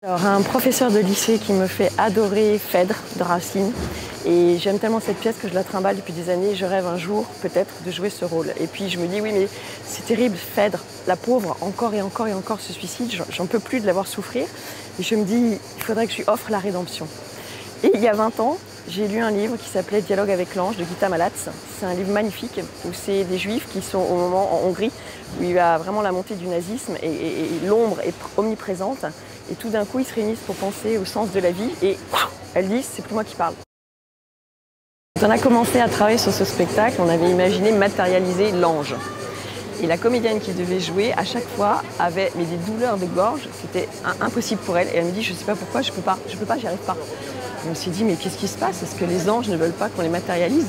Alors, un professeur de lycée qui me fait adorer Phèdre de Racine. Et j'aime tellement cette pièce que je la trimballe depuis des années. Je rêve un jour, peut-être, de jouer ce rôle. Et puis je me dis, oui, mais c'est terrible, Phèdre, la pauvre, encore et encore et encore se suicide. J'en peux plus de la voir souffrir. Et je me dis, il faudrait que je lui offre la rédemption. Et il y a 20 ans, j'ai lu un livre qui s'appelait Dialogue avec l'ange de Gita Malați. C'est un livre magnifique où c'est des juifs qui sont au moment en Hongrie où il y a vraiment la montée du nazisme et l'ombre est omniprésente. Et tout d'un coup, ils se réunissent pour penser au sens de la vie et elles disent, c'est plus moi qui parle. Quand on a commencé à travailler sur ce spectacle, on avait imaginé matérialiser l'ange. Et la comédienne qui devait jouer, à chaque fois, avait des douleurs de gorge. C'était impossible pour elle. Et elle me dit, je ne sais pas pourquoi, je peux pas, j'y arrive pas. Et on s'est dit, mais qu'est-ce qui se passe? Est-ce que les anges ne veulent pas qu'on les matérialise?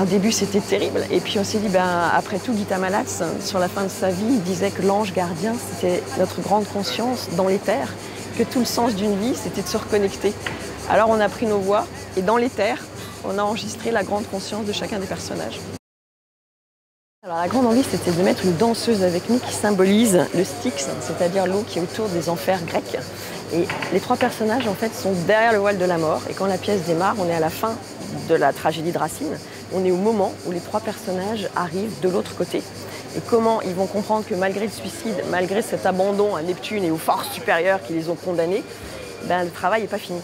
Au début, c'était terrible. Et puis on s'est dit, après tout, Gita Malați, sur la fin de sa vie, il disait que l'ange gardien, c'était notre grande conscience dans l'éther, que tout le sens d'une vie, c'était de se reconnecter. Alors on a pris nos voix et dans l'éther, on a enregistré la grande conscience de chacun des personnages. Alors la grande envie, c'était de mettre une danseuse avec nous qui symbolise le Styx, c'est-à-dire l'eau qui est autour des enfers grecs. Et les trois personnages, en fait, sont derrière le voile de la mort. Et quand la pièce démarre, on est à la fin de la tragédie de Racine. On est au moment où les trois personnages arrivent de l'autre côté. Et comment ils vont comprendre que malgré le suicide, malgré cet abandon à Neptune et aux forces supérieures qui les ont condamnés, le travail n'est pas fini.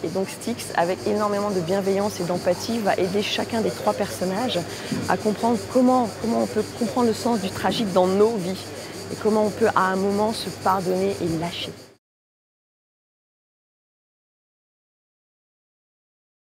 Et donc Styx, avec énormément de bienveillance et d'empathie, va aider chacun des trois personnages à comprendre comment on peut comprendre le sens du tragique dans nos vies et comment on peut à un moment se pardonner et lâcher.